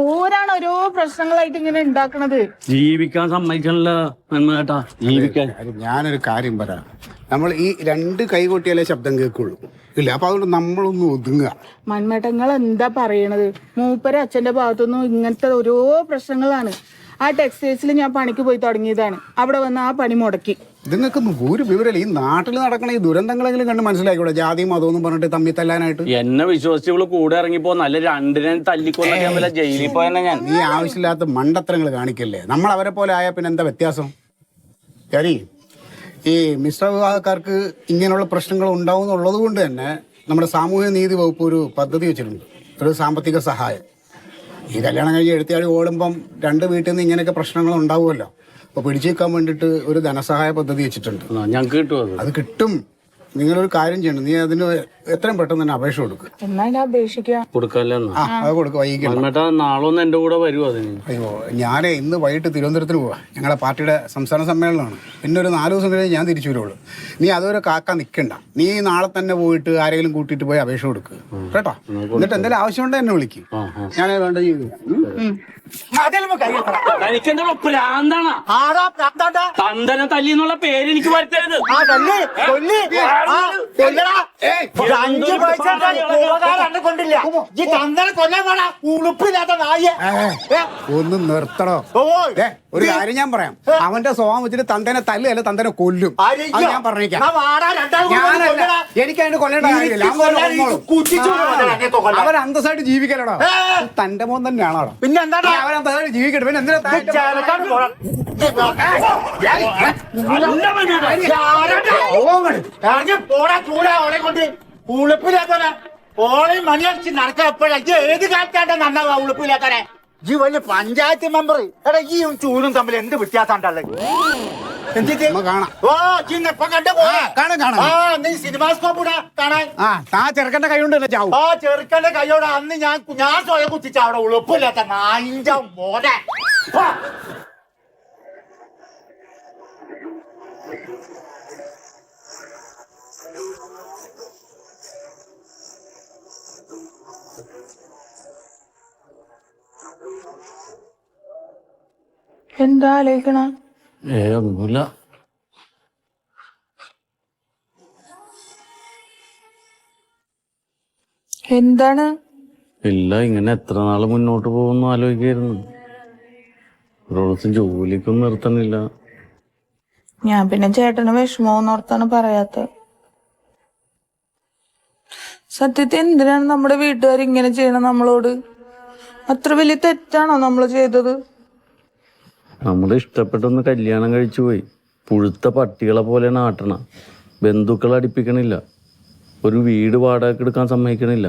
ഓരാണ് ഓരോ പ്രശ്നങ്ങളായിട്ട് ഇങ്ങനെ ഉണ്ടാക്കണത്. ജീവിക്കാൻ സമ്മതിക്കണല്ലോ കേട്ടാ, ജീവിക്കാൻ. ഞാനൊരു കാര്യം പറയാം, നമ്മൾ ഈ രണ്ട് കൈകൊട്ടിയാലേ ശബ്ദം കേൾക്കുള്ളൂ ഇല്ല. അപ്പൊ അതുകൊണ്ട് നമ്മളൊന്ന് ഒതുങ്ങുക. മൺമേട്ടങ്ങൾ എന്താ പറയണത്? മൂപ്പര് അച്ഛന്റെ ഭാഗത്തുനിന്നും ഇങ്ങനത്തെ ഓരോ പ്രശ്നങ്ങളാണ്. ആ ടെക്സ്റ്റൈൽസിൽ ഞാൻ പണിക്ക് പോയി തുടങ്ങിയതാണ്, അവിടെ വന്ന് ആ പണി മുടക്കി. ഇതൊക്കെ ഒരു വിവരമില്ല. ഈ നാട്ടിൽ നടക്കണ ഈ ദുരന്തങ്ങളെങ്കിലും കണ്ട് മനസ്സിലാക്കിക്കൂടെ? ജാതിയും മതമൊന്നും പറഞ്ഞിട്ട് തമ്മി തല്ലാനായിട്ട്. എന്നെ വിശ്വസിച്ച് ഇവള് കൂടെ ഇറങ്ങിപ്പോ നല്ല രണ്ടിനെ തല്ലിക്കൊല്ല ജയിലിൽ പോയെന്നെ ഞാൻ. നീ ആവശ്യമില്ലാത്ത മണ്ടത്തരങ്ങൾ കാണിക്കല്ലേ. നമ്മൾ അവരെ പോലെ ആയാൽ പിന്നെ എന്താ വ്യത്യാസം? ശരി, ഈ മിശ്ര വിവാഹക്കാർക്ക് ഇങ്ങനെയുള്ള പ്രശ്നങ്ങൾ ഉണ്ടാവുന്നുള്ളത് കൊണ്ട് തന്നെ നമ്മുടെ സാമൂഹ്യ നീതി വകുപ്പ് ഒരു പദ്ധതി വെച്ചിട്ടുണ്ട്, ഒരു സാമ്പത്തിക സഹായം. ഈ കല്യാണം കഴിഞ്ഞ് എഴുത്തിയാടി ഓടുമ്പം രണ്ട് വീട്ടിൽ നിന്ന് ഇങ്ങനെയൊക്കെ പ്രശ്നങ്ങൾ ഉണ്ടാവുമല്ലോ. അപ്പോൾ പിടിച്ചു വെക്കാൻ വേണ്ടിയിട്ട് ഒരു ധനസഹായ പദ്ധതി വെച്ചിട്ടുണ്ട്. ഞങ്ങൾക്ക് കിട്ടും അത് കിട്ടും. നിങ്ങളൊരു കാര്യം ചെയ്യണം, നീ അതിന് എത്രയും പെട്ടെന്ന് തന്നെ അപേക്ഷ കൊടുക്കുക. എന്നാ അപേക്ഷിക്കുക? കൊടുക്കല്ലോ. അത് കൊടുക്കുക, വൈകിട്ട്. നാളൊന്ന് എന്റെ കൂടെ വരുമോ അതിന്? അയ്യോ, ഞാനേ ഇന്ന് വൈകിട്ട് തിരുവനന്തപുരത്തിന് പോവാ. ഞങ്ങളുടെ പാർട്ടിയുടെ സംസ്ഥാന സമ്മേളനമാണ്. പിന്നെ ഒരു 4 ദിവസം കഴിഞ്ഞ് ഞാൻ തിരിച്ചു വരുള്ളൂ. നീ അതുവരെ കാക്കാൻ നിൽക്കണ്ട. നീ നാളെ തന്നെ പോയിട്ട് ആരെങ്കിലും കൂട്ടിയിട്ട് പോയി അപേക്ഷ കൊടുക്കുക കേട്ടോ. എന്നിട്ട് എന്തെങ്കിലും ആവശ്യമുണ്ടോ എന്നെ വിളിക്കും, ഞാൻ വേണ്ട ചെയ്തു. തനിക്കെന്താ പ്രാന്താണ്? തന്തനെ തല്ലി എന്നുള്ള പേര് എനിക്ക് വരുത്തരുത്. 5 പൈസ കൊണ്ടില്ല ഈ തന്തനെ കൊല്ലാൻ വേണ ഉളുപ്പില്ലാത്ത നായ. ഒന്ന് നിർത്തണോ? ഒരു കാര്യം ഞാൻ പറയാം, അവന്റെ സ്വഭാവം വെച്ചിട്ട് തന്തനെ തല്ലുകയല്ല, തന്തനെ കൊല്ലും. അത് ഞാൻ പറഞ്ഞേക്കാം. എനിക്ക് അതിന് കൊല്ലേണ്ട കാര്യമില്ല. അവൻ അന്തസ്സായിട്ട് ജീവിക്കലടോ. തന്റെ മോൻ തന്നെയാണോ? പിന്നെ എന്താ അവൻ അന്തസ്സായിട്ട് ജീവിക്കട്ടെ. പിന്നെ എന്തിനാ പോടാ ചൂടാ ഓളെ കൊണ്ട് ഉളുപ്പില്ലാത്തവനെ. ഓളെയും മണിയടിച്ച് നടക്കാൻ എപ്പോഴാ? ഏത് കാലത്താണ്ട നന്നാവാ ഉളുപ്പില്ലാത്തവനെ? ഈ വലിയ പഞ്ചായത്ത് മെമ്പർ. എടാ ഈ ചൂടും തമ്മിൽ എന്ത് വ്യത്യാസമുണ്ടല്ലേ? കാണാം. ഓ ഇപ്പൊ കണ്ടു കാണാം. നീ സിനിമാസ്കോപ്പ് കാണാൻ. ആ ചെറുക്കന്റെ കൈ കൊണ്ട് ചാവും. ആ ചെറുക്കന്റെ കൈയോടെ അന്ന് ഞാൻ സ്വയം കുത്തിച്ച അവിടെ ഉളുപ്പില്ലാത്ത നായിന്റെ മോനെ. എന്താ ആലോചിക്കണ? ഒന്നുമില്ല. എന്താണ്? ഇല്ല, ഇങ്ങനെ എത്ര നാള് മുന്നോട്ട് പോകുന്നു ആലോചിക്കായിരുന്നു. ഒരു ദിവസം ജോലിക്കൊന്നും നിർത്തണില്ല. ഞാൻ പിന്നെ ചേട്ടന് വിഷമോന്ന് ഓർത്താണ് പറയാത്ത. സത്യത്തിൽ എന്തിനാണ് നമ്മുടെ വീട്ടുകാർ ഇങ്ങനെ ചെയ്യണം നമ്മളോട്? അത്ര വലിയ തെറ്റാണോ നമ്മൾ ചെയ്തത്? നമ്മുടെ ഇഷ്ടപ്പെട്ടൊന്ന് കല്യാണം കഴിച്ചു പോയി. പുഴുത്ത പട്ടികളെ പോലെ നാട്ടണ. ബന്ധുക്കളെ അടുപ്പിക്കണില്ല. ഒരു വീട് വാടക എടുക്കാൻ സമ്മതിക്കണില്ല.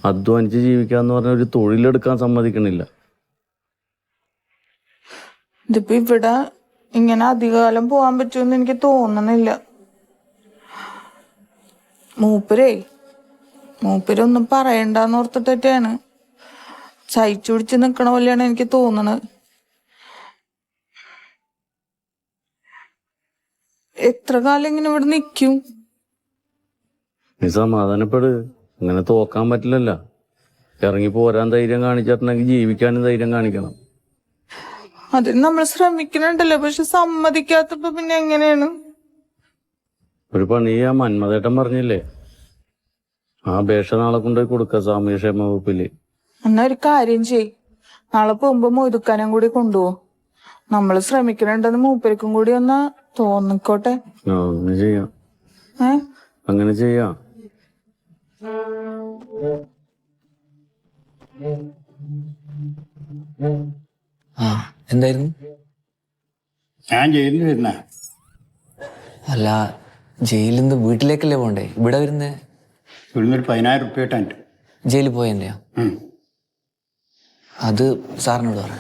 അധ്വാനിച്ച് ജീവിക്കാന്ന് പറഞ്ഞ ഒരു തൊഴിലെടുക്കാൻ സമ്മതിക്കണില്ല. ഇതിപ്പോ ഇവിടെ ഇങ്ങനെ അധികകാലം പോവാൻ പറ്റുമെന്ന് എനിക്ക് തോന്നണില്ല. മൂപ്പരൊന്നും പറയണ്ടെന്ന് ഓർത്തിട്ടാണ് സഹിച്ചു പിടിച്ച് നിക്കണ പോലെയാണ് എനിക്ക് തോന്നണത്. എത്ര കാലം ഇങ്ങനെ ഇവിടെ നിക്കും? നീ സമാധാനപ്പെട്. അങ്ങനെ തോക്കാൻ പറ്റില്ലല്ലോ. ഇറങ്ങി പോരാൻ ധൈര്യം കാണിച്ചിട്ടുണ്ടെങ്കിൽ ജീവിക്കാനും ധൈര്യം കാണിക്കണം. അതിന് നമ്മൾ ശ്രമിക്കണുണ്ടല്ലോ, പക്ഷെ സമ്മതിക്കാത്തപ്പോ പിന്നെ എങ്ങനെയാണ്? ഒരു പണി ആ മന്മതേട്ടൻ പറഞ്ഞില്ലേ, ആ അപേക്ഷ നാളെ കൊണ്ടുപോയി കൊടുക്ക സാമൂഹ്യക്ഷേമ വകുപ്പില്. എന്നാ ഒരു കാര്യം ചെയ്, നാളെ പോകുമ്പോ മൊയ്തുക്കാനും കൂടി കൊണ്ടുപോകും. നമ്മള് ശ്രമിക്കണുണ്ടെന്ന് മൂപ്പർക്കും കൂടി ഒന്ന് തോന്നിക്കോട്ടെ. അങ്ങനെ ചെയ്യാം, അങ്ങനെ ചെയ്യാം. ആ എന്തായിരുന്നു? ഞാൻ ജയിലിൽ വരുന്ന അല്ല, ജയിലിൽ നിന്ന് വീട്ടിലേക്കല്ലേ പോണ്ടേ? ഇവിടെ വരുന്നേ ഇവിടുന്ന് ഒരു 10,000 റുപ്യ കിട്ടാൻ. ജയിലിൽ പോയെന്റെയാ? അത് സാറിനോട് പറ.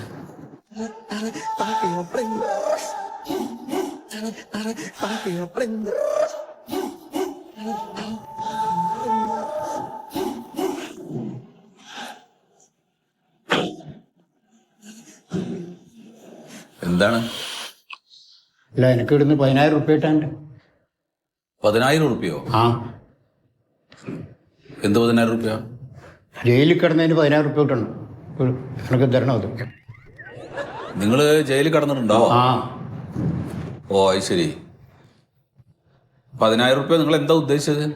എന്താണ്? അല്ല, എനിക്ക് ഇവിടുന്ന് 10,000 റുപ്യ കിട്ടാൻ. 10,000 റുപ്യോ? ആ, എന്ത് 10,000 റുപ്യ? ജയിലിൽ കിടന്നതിന് 10,000 റുപ്യ കിട്ടണം. എനിക്ക് തരണം അത്. നിങ്ങൾ ജയിലിൽ കിടന്നിട്ടുണ്ടോ? ആ. ഓ അത് ശരി. 10,000 റുപ്യ നിങ്ങൾ എന്താ ഉദ്ദേശിച്ചത്?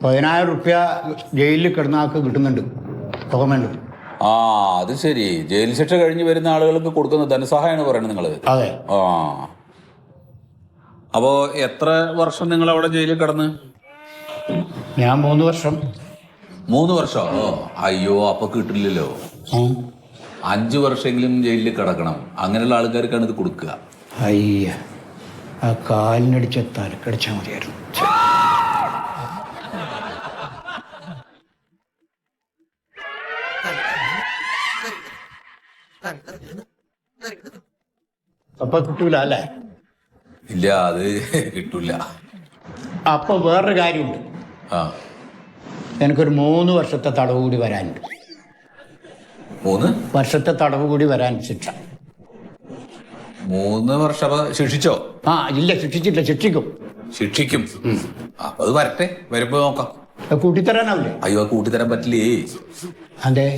10,000 റുപ്യ ജയിലിൽ കിടന്ന ആൾക്ക് കിട്ടുന്നുണ്ട് ഗവൺമെന്റ്. ആ അത് ശരി. ജയിൽ ശിക്ഷ കഴിഞ്ഞ് വരുന്ന ആളുകൾക്ക് കൊടുക്കുന്ന ധനസഹായമാണ് പറയുന്നത് നിങ്ങൾ? അതെ. ആ, അപ്പോ എത്ര വർഷം നിങ്ങൾ അവിടെ ജയിലിൽ കിടന്ന്? ഞാൻ 3 വർഷം. 3 വർഷം? ഓ അയ്യോ, അപ്പൊ കിട്ടില്ലല്ലോ. 5 വർഷമെങ്കിലും ജയിലിൽ കിടക്കണം. അങ്ങനെയുള്ള ആൾക്കാർക്കാണ് ഇത് കൊടുക്കുക. അയ്യ, ആ കാലിനടിച്ച തലക്കടിച്ചാൽ മതിയായിരുന്നു. അപ്പൊ കിട്ടൂല അല്ലേ? ഇല്ല, അത് കിട്ടൂല. അപ്പൊ വേറൊരു കാര്യമുണ്ട്. ആ, എനിക്കൊരു 3 വർഷത്തെ തടവ് കൂടി വരാനുണ്ട്. 3 വർഷത്തെ തടവ് കൂടി വരാൻ ശിക്ഷ. 3 വർഷം അപ്പൊ ശിക്ഷിച്ചോ? ആ ഇല്ല, ശിക്ഷിച്ചില്ല, ശിക്ഷിക്കും. ശിക്ഷിക്കും. അപ്പൊ അത് വരട്ടെ, വരുമ്പോ നോക്കാം. കൂട്ടിത്തരാനാവില്ലേ? അയ്യോ, കൂട്ടിത്തരാൻ പറ്റില്ലേ. അതെ.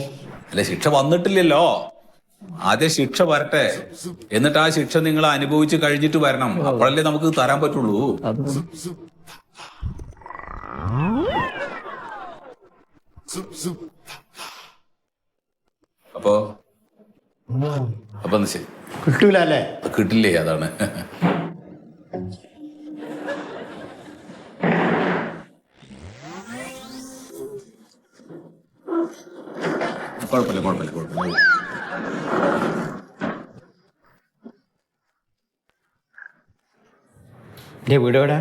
അല്ല, ശിക്ഷ വന്നിട്ടില്ലല്ലോ. ആദ്യം ശിക്ഷ വരട്ടെ, എന്നിട്ട് ആ ശിക്ഷ നിങ്ങൾ അനുഭവിച്ച് കഴിഞ്ഞിട്ട് വരണം. അപ്പോഴല്ലേ നമുക്ക് തരാൻ പറ്റുള്ളൂ. അപ്പൊ അപ്പൊ ശരി, കിട്ടൂല അല്ലേ? കിട്ടില്ലേ, അതാണ്. കുഴപ്പമില്ല കുഴപ്പമില്ല കുഴപ്പമില്ല. എന്റെ വീട് എവിടെ?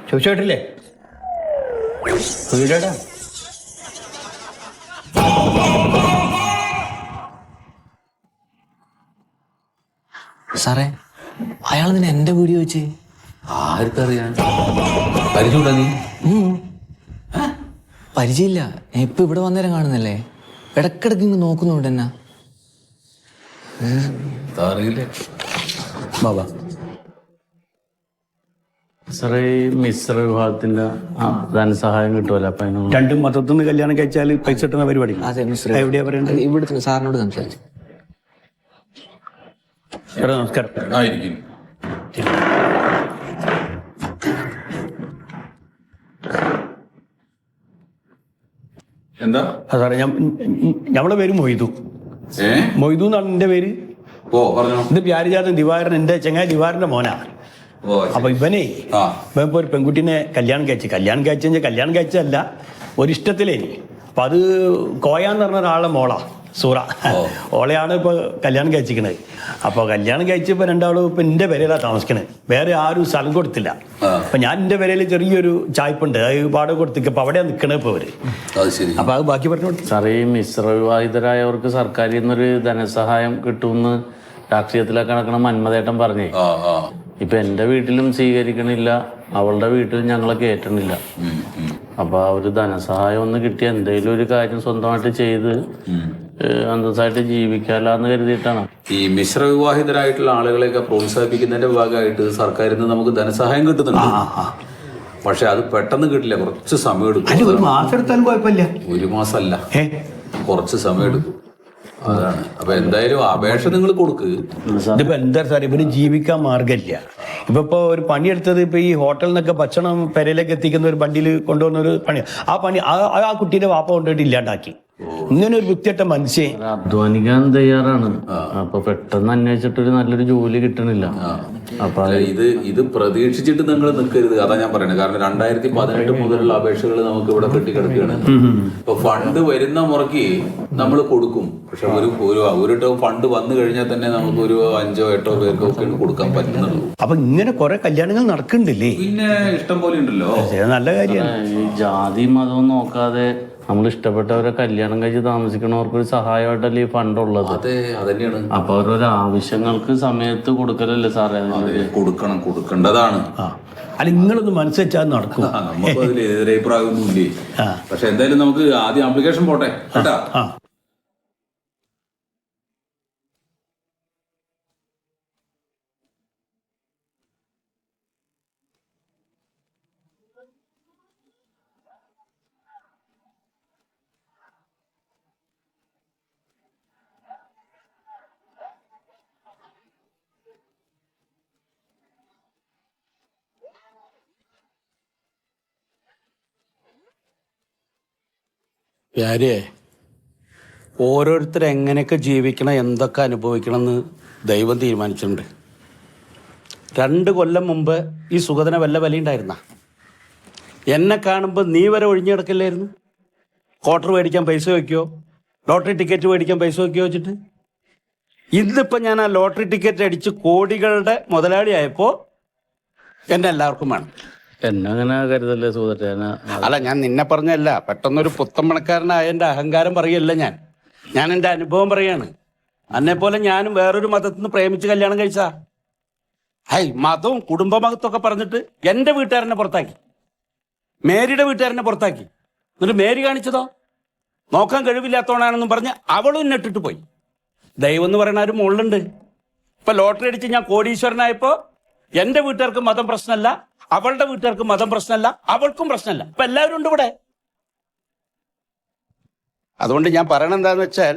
ചോദിച്ചോട്ടില്ലേ വീടെടാ? സാറേ, അയാൾ നിന്നെ എന്റെ വീഡിയോ വെച്ച്? ആർക്കറിയാൻ? പരിചയമുണ്ടോ നീ? പരിചയമില്ല. ഞാൻ ഇപ്പൊ ഇവിടെ വന്നേരം കാണുന്നല്ലേ, ഇടക്കിടക്ക് ഇങ്ങ് നോക്കുന്നുണ്ട് എന്നാ. അറിയില്ല ബാബാ. സാറേ, ഈ മിശ്ര വിഭാഗത്തിന്റെ ധനസഹായം കിട്ടുമല്ലോ, അപ്പൊ അതിന് രണ്ടും മതത്തിൽ നിന്ന് കല്യാണം കഴിച്ചാൽ പൈസ കിട്ടുന്ന പരിപാടി. അതെ മിസ്റ്റർ, എവിടെയാ പറയണ്ടത്? ഇവിടുത്തെ സാറിനോട് സംസാരിച്ചു. നമസ്കാരം. ആയിരിക്കും. എന്താ സാറേ, ഞമ്മടെ പേര് മൊയ്തു. മൊയ്തു എന്നാണ് എന്റെ പേര്. ഓ പറഞ്ഞോ. ഇത് പ്യാരിജാതൻ ദിവാകരൻ, എന്റെ ചങ്ങായി ദിവാകരന്റെ മോനാ. അപ്പൊ ഇവൻ ഇപ്പൊ ഒരു പെൺകുട്ടീനെ കല്യാണം കഴിച്ചല്ല, ഒരിഷ്ടത്തിലേ. അപ്പൊ അത് കോയാന്ന് പറഞ്ഞ ഒരാളെ മോളാ, സൂറ. ഓളെയാണ് ഇപ്പൊ കല്യാണം കഴിച്ചിരിക്കണത്. അപ്പൊ കല്യാണം കഴിച്ചപ്പോ രണ്ടാളും ഇപ്പൊ എന്റെ പേരയിലാണ് താമസിക്കണത്. വേറെ ആരും സ്ഥലം കൊടുത്തില്ല. അപ്പൊ ഞാൻ എന്റെ പേരയിൽ ചെറിയൊരു ചായ്പുണ്ട്, അത് വാടക കൊടുത്തിട്ട് ഇപ്പൊ അവിടെയാണ് നിക്കണത് ഇപ്പൊ അവര്. അപ്പൊ അത് ബാക്കി പറഞ്ഞു. സാറേ, ഈ മിശ്ര വിവാഹിതരായവർക്ക് സർക്കാരിൽ നിന്നൊരു ധനസഹായം കിട്ടുമെന്ന് രാഷ്ട്രീയത്തിലൊക്കെ നടക്കണ മന്മതേട്ടൻ പറഞ്ഞേ. ഇപ്പൊ എന്റെ വീട്ടിലും സ്വീകരിക്കണില്ല, അവളുടെ വീട്ടിലും ഞങ്ങളെ കയറ്റണില്ല. അപ്പൊ ആ ഒരു ധനസഹായം ഒന്ന് കിട്ടിയ എന്തെങ്കിലും ഒരു കാര്യം സ്വന്തമായിട്ട് ചെയ്ത് അന്തസ്സായിട്ട് ജീവിക്കാലാന്ന് കരുതിയിട്ടാണ്. ഈ മിശ്ര വിവാഹിതരായിട്ടുള്ള ആളുകളെയൊക്കെ പ്രോത്സാഹിപ്പിക്കുന്നതിന്റെ ഭാഗമായിട്ട് സർക്കാരിൽ നിന്ന് നമുക്ക് ധനസഹായം കിട്ടുന്നുണ്ട്. പക്ഷെ അത് പെട്ടെന്ന് കിട്ടില്ല, കുറച്ച് സമയം എടുക്കും. 1 മാസം എടുത്താലും കുഴപ്പമില്ല. 1 മാസമല്ല, കുറച്ച് സമയം എടുക്കും. അതാണ്. അപ്പൊ എന്തായാലും അപേക്ഷ നിങ്ങൾ കൊടുക്ക്. ഇതിപ്പോ എന്താ സാർ, ഇവര് ജീവിക്കാൻ മാർഗമില്ല. ഇപ്പൊ ഒരു പണിയെടുത്തത് ഇപ്പൊ ഈ ഹോട്ടലിൽ നിന്നൊക്കെ ഭക്ഷണം പെരയിലേക്ക് എത്തിക്കുന്ന ഒരു വണ്ടിയിൽ കൊണ്ടുവന്ന ഒരു പണി, ആ കുട്ടീന്റെ വാപ്പ കൊണ്ടുപോയിട്ട് ഇല്ലാണ്ടാക്കി. ഇങ്ങനെ ഒരു വൃത്തിയട്ട മനുഷ്യൻ അധ്വാനിക്കാൻ തയ്യാറാണ്. അപ്പൊ പെട്ടെന്ന് അന്വേഷിച്ചിട്ടൊരു നല്ലൊരു ജോലി കിട്ടണില്ല. അപ്പൊ ഇത് പ്രതീക്ഷിച്ചിട്ട് നിങ്ങൾ നിൽക്കരുത്. അതാ ഞാൻ പറയുന്നത്. കാരണം 2018 മുതലുള്ള അപേക്ഷകൾ നമുക്ക് ഇവിടെ കെട്ടിക്കിടക്കുകയാണ്. ഇപ്പൊ ഫണ്ട് വരുന്ന മുറയ്ക്ക് നമ്മൾ കൊടുക്കും. പക്ഷെ ഒരു ടേം ഫണ്ട് വന്നു കഴിഞ്ഞാൽ തന്നെ നമുക്ക് ഒരു 5-8 പേർക്കൊക്കെ കൊടുക്കാൻ പറ്റുന്നുള്ളൂ. അപ്പൊ ഇങ്ങനെ കുറെ കല്യാണങ്ങൾ നടക്കുന്നുണ്ടല്ലേ? പിന്നെ ഇഷ്ടം പോലെ ഉണ്ടല്ലോ. നല്ല കാര്യമാണ്. ഈ ജാതി മതവും നോക്കാതെ നമ്മൾ ഇഷ്ടപ്പെട്ടവരെ കല്യാണം കഴിച്ച് താമസിക്കണവർക്ക് ഒരു സഹായമായിട്ടല്ലേ ഈ ഫണ്ട് ഉള്ളത്. അതെ, അതന്നെയാണ്. അപ്പൊ ഓരോരോ ആവശ്യങ്ങൾക്ക് സമയത്ത് കൊടുക്കലല്ലേ സാറേ? കൊടുക്കേണ്ടതാണ്. അല്ല, നിങ്ങളൊന്ന് മനസ്സുവെച്ചാൽ നടക്കും. നമുക്ക് അതിൽ എതിരഭിപ്രായമൊന്നും ഇല്ലേ. പക്ഷെ എന്തായാലും നമുക്ക് ആദ്യം ആപ്ലിക്കേഷൻ പോട്ടെ കേട്ടാ. വ്യാരേ, ഓരോരുത്തർ എങ്ങനെയൊക്കെ ജീവിക്കണം, എന്തൊക്കെ അനുഭവിക്കണം എന്ന് ദൈവം തീരുമാനിച്ചിട്ടുണ്ട്. 2 കൊല്ലം മുമ്പ് ഈ സുഗതന വല്ല വിലയുണ്ടായിരുന്ന? എന്നെ കാണുമ്പോൾ നീ വരെ ഒഴിഞ്ഞു കിടക്കില്ലായിരുന്നു? ക്വാർട്ടർ മേടിക്കാൻ പൈസ വയ്ക്കുമോ, ലോട്ടറി ടിക്കറ്റ് മേടിക്കാൻ പൈസ വയ്ക്കുമോ വെച്ചിട്ട്. ഇന്നിപ്പോൾ ഞാൻ ആ ലോട്ടറി ടിക്കറ്റ് അടിച്ച് കോടികളുടെ മുതലാളിയായപ്പോൾ എന്നെ എല്ലാവർക്കും വേണം. എന്നെ അങ്ങനെ കരുതല്ലേ സൂതട്ടേന? അല്ല, ഞാൻ നിന്നെ പറഞ്ഞല്ല. പെട്ടെന്നൊരു പുത്തമ്പണക്കാരനായ എൻ്റെ അഹങ്കാരം പറയല്ല ഞാൻ എൻ്റെ അനുഭവം പറയാണ്. എന്നെപ്പോലെ ഞാനും വേറൊരു മതത്തിൽ നിന്ന് പ്രേമിച്ച് കല്യാണം കഴിച്ചാ. മതവും കുടുംബമതത്വമൊക്കെ പറഞ്ഞിട്ട് എൻ്റെ വീട്ടുകാരനെ പുറത്താക്കി, മേരിയുടെ വീട്ടുകാരനെ പുറത്താക്കി. എന്നിട്ട് മേരി കാണിച്ചതോ നോക്കാൻ കഴിവില്ലാത്തവണാണെന്നും പറഞ്ഞ് അവളും എന്നെ പോയി. ദൈവം എന്ന് പറയുന്ന ഒരു മുള്ളുണ്ട്. ഇപ്പൊ ലോട്ടറി അടിച്ച് ഞാൻ കോടീശ്വരനായപ്പോ എൻ്റെ വീട്ടുകാർക്ക് മതം പ്രശ്നമല്ല, അവളുടെ വീട്ടുകാർക്ക് മതം പ്രശ്നമല്ല, അവൾക്കും പ്രശ്നമല്ല. ഇപ്പൊ എല്ലാവരും ഉണ്ട് ഇവിടെ. അതുകൊണ്ട് ഞാൻ പറയണത് എന്താന്ന് വെച്ചാൽ,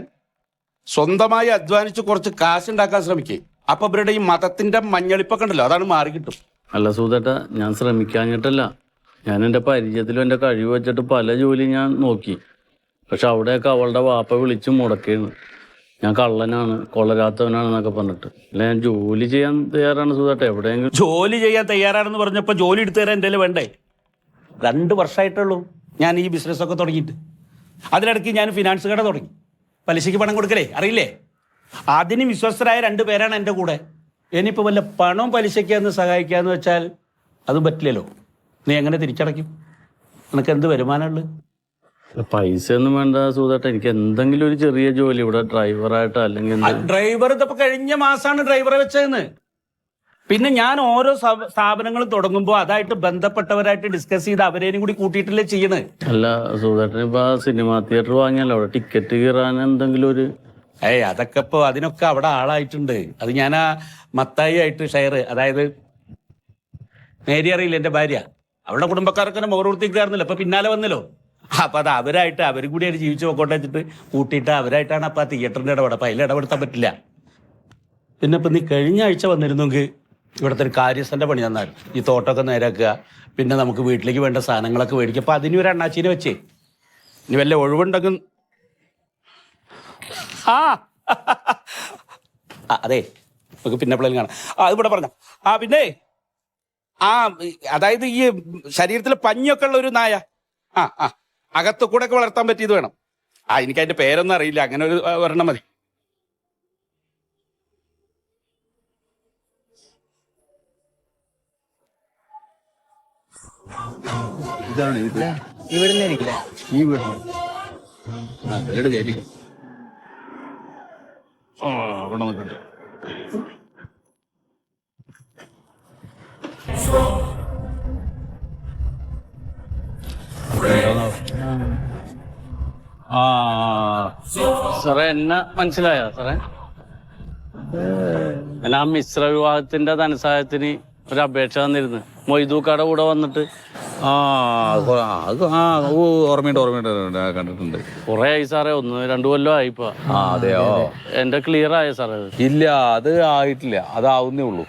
സ്വന്തമായി അധ്വാനിച്ച് കുറച്ച് കാശുണ്ടാക്കാൻ ശ്രമിക്കുക. അപ്പൊ ഇവരുടെ ഈ മതത്തിന്റെ മഞ്ഞളിപ്പൊക്കെ ഉണ്ടല്ലോ, അതാണ് മാറി കിട്ടും. അല്ല സൂതട്ട, ഞാൻ ശ്രമിക്കാഞ്ഞിട്ടല്ല. ഞാൻ എൻ്റെ പരിചയത്തിലും എൻ്റെ കഴിവ് വെച്ചിട്ട് പല ജോലിയും ഞാൻ നോക്കി. പക്ഷെ അവിടെയൊക്കെ അവളുടെ വാപ്പ വിളിച്ച് മുടക്കിയാണ്. ഞാൻ കള്ളനാണ്, കൊള്ളരാത്തവനാണെന്നൊക്കെ പറഞ്ഞിട്ട്. അല്ല, ഞാൻ ജോലി ചെയ്യാൻ തയ്യാറാണ് സൂതട്ടെ. എവിടെയെങ്കിലും ജോലി ചെയ്യാൻ തയ്യാറാണെന്ന് പറഞ്ഞപ്പോൾ ജോലി എടുത്തു തരാൻ എൻ്റെ വേണ്ടേ? 2 വർഷമായിട്ടുള്ളൂ ഞാൻ ഈ ബിസിനസ്സൊക്കെ തുടങ്ങിയിട്ട്. അതിനിടയ്ക്ക് ഞാൻ ഫിനാൻസ് കട തുടങ്ങി. പലിശയ്ക്ക് പണം കൊടുക്കലേ, അറിയില്ലേ? അതിന് വിശ്വസ്തരായ 2 പേരാണ് എൻ്റെ കൂടെ. ഇനിയിപ്പോൾ വല്ല പണവും പലിശയ്ക്കാന്ന് സഹായിക്കാന്ന് വെച്ചാൽ അതും പറ്റില്ലല്ലോ. നീ എങ്ങനെ തിരിച്ചടയ്ക്കും? നിനക്ക് എന്ത് വരുമാനമുള്ളത്? പൈസ ഒന്നും വേണ്ട സൂതട്ട. എനിക്ക് എന്തെങ്കിലും ഒരു ചെറിയ ജോലി ഇവിടെ ഡ്രൈവറായിട്ട് അല്ലെങ്കിൽ ഡ്രൈവർ ഇതിപ്പോ കഴിഞ്ഞ മാസമാണ് ഡ്രൈവറെ വെച്ചതെന്ന്. പിന്നെ ഞാൻ ഓരോ സ്ഥാപനങ്ങളും തുടങ്ങുമ്പോൾ അതായിട്ട് ബന്ധപ്പെട്ടവരായിട്ട് ഡിസ്കസ് ചെയ്ത് അവരേനും കൂടി കൂട്ടിയിട്ടല്ലേ ചെയ്യണത്. അല്ല സൂതട്ടന് ഇപ്പൊ സിനിമാ തിയേറ്റർ വാങ്ങിയല്ലോ, അവിടെ ടിക്കറ്റ് കീറാൻ എന്തെങ്കിലും ഒരു അതൊക്കെ ഇപ്പൊ അതിനൊക്കെ അവിടെ ആളായിട്ടുണ്ട്. അത് ഞാൻ ആ മത്തായി ആയിട്ട് ഷെയർ, അതായത് മേരി അറിയില്ല എൻ്റെ ഭാര്യ, അവളുടെ കുടുംബക്കാർക്ക് മുഖർത്തിക്കായിരുന്നില്ല, അപ്പൊ പിന്നാലെ വന്നല്ലോ. അപ്പൊ അത് അവരായിട്ട് അവരും കൂടി ആയിട്ട് ജീവിച്ചു പോക്കോട്ടെ വെച്ചിട്ട് കൂട്ടിയിട്ട് അവരായിട്ടാണ് അപ്പൊ ആ തിയേറ്ററിന്റെ ഇടപെടൽ. അപ്പൊ അതിൽ ഇടപെടുത്താൻ പറ്റില്ല. പിന്നെ ഇപ്പൊ നീ കഴിഞ്ഞ ആഴ്ച വന്നിരുന്നെങ്കിൽ ഇവിടുത്തെ ഒരു കാര്യസ്ഥന്റെ പണി തന്നായിരുന്നു. ഈ തോട്ടമൊക്കെ നേരാക്കുക, പിന്നെ നമുക്ക് വീട്ടിലേക്ക് വേണ്ട സാധനങ്ങളൊക്കെ മേടിക്കുക. അപ്പൊ അതിന് ഒരു അണ്ണാച്ചീനെ വെച്ചേ. ഇനി വല്ല ഒഴിവുണ്ടെങ്കിൽ അതെ നമുക്ക് പിന്നെ എപ്പോഴും കാണാം. ഇവിടെ പറഞ്ഞ പിന്നെ അതായത് ഈ ശരീരത്തിൽ പഞ്ഞൊക്കെ ഉള്ള ഒരു നായ, അകത്ത് കൂടെ ഒക്കെ വളർത്താൻ പറ്റിയത് വേണം. എനിക്ക് അതിന്റെ പേരൊന്നും അറിയില്ല, അങ്ങനെ ഒരു ഒരെണ്ണം മതി. ഇതാണ് ഇത്. ഇവിടുന്ന് ആയിരിക്കില്ല. ഈ വീട് അവിടെ നോക്കട്ടെ. സാറേ എന്നെ മനസ്സിലായോ സാറേ? ഞാൻ മിശ്ര വിവാഹത്തിന്റെ ധനസഹായത്തിന് ഒരു അപേക്ഷ തന്നിരുന്നു. മൊയ്തൂക്കാടെ കൂടെ വന്നിട്ട് ഓർമ്മയുണ്ട് കണ്ടിട്ടുണ്ട്. കുറെ ആയി സാറേ, 1-2 കൊല്ലം ആയിപ്പോ. അതെയോ? എന്റെ ക്ലിയർ ആയ സാറേ? ഇല്ല, അത് ആയിട്ടില്ല, അതാവുന്നേ ഉള്ളൂ.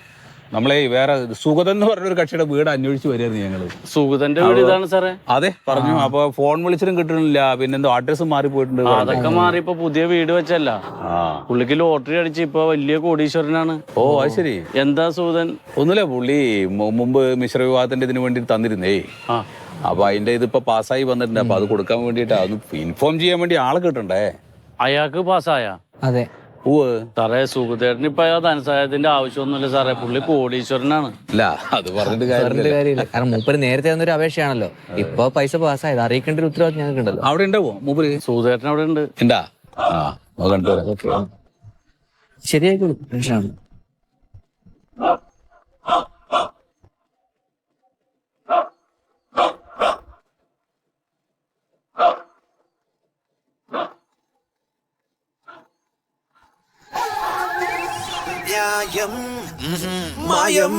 നമ്മളെ വേറെ സുഗതൻ എന്ന് പറഞ്ഞൊരു കക്ഷിയുടെ വീട് അന്വേഷിച്ച് വരുമായിരുന്നു ഞങ്ങള്. സുഗതന്റെ വീട് ഇതാണ് സാറേ? അതെ പറഞ്ഞു. അപ്പൊ ഫോൺ വിളിച്ചിട്ടും കിട്ടണില്ല, പിന്നെന്തോ അഡ്രസ് മാറിപ്പോയിട്ടുണ്ട്. അതൊക്കെ മാറി ഇപ്പൊ പുതിയ വീട് വെച്ചല്ല. പുള്ളിക്ക് ലോട്ടറി അടിച്ച് ഇപ്പൊ വലിയ കോടീശ്വരനാണ്. ഓ അത് ശരി. എന്താ സുഗതൻ? ഒന്നുമില്ല, പുള്ളി മുമ്പ് മിശ്ര വിവാഹത്തിന്റെ ഇതിന് വേണ്ടി തന്നിരുന്നേ. അപ്പൊ അതിന്റെ ഇതിപ്പോ പാസ്സായി വന്നിട്ടുണ്ട്. അപ്പൊ അത് കൊടുക്കാൻ വേണ്ടിട്ടാ, ഒന്ന് ഇൻഫോം ചെയ്യാൻ വേണ്ടി ആളെ കിട്ടണ്ടേ. അയാൾക്ക് പാസ്സായ? അതെ സാറേ, സുഗതേട്ടന് ഇപ്പൊ ധനസഹായത്തിന്റെ ആവശ്യമൊന്നുമില്ല സാറേ, പുള്ളി കോടീശ്വരനാണ്. അല്ല, അത് പറഞ്ഞിട്ട് കാര്യമില്ല. കാരണം മൂപ്പര് നേരത്തെ വന്നൊരു അപേക്ഷയാണല്ലോ. ഇപ്പൊ പൈസ പാസ്സായത്, അറിയിക്കേണ്ട ഒരു ഉത്തരവാദിത്വം ഞങ്ങൾക്ക് ഉണ്ടല്ലോ. അവിടെ ഉണ്ടാവോ മൂപ്പര്? സുഗതേട്ടൻ അവിടെ ഉണ്ട്. ഉണ്ടാ? കണ്ടു. ശരിയായിക്കോളൂ, ടെൻഷനാണ്. മായം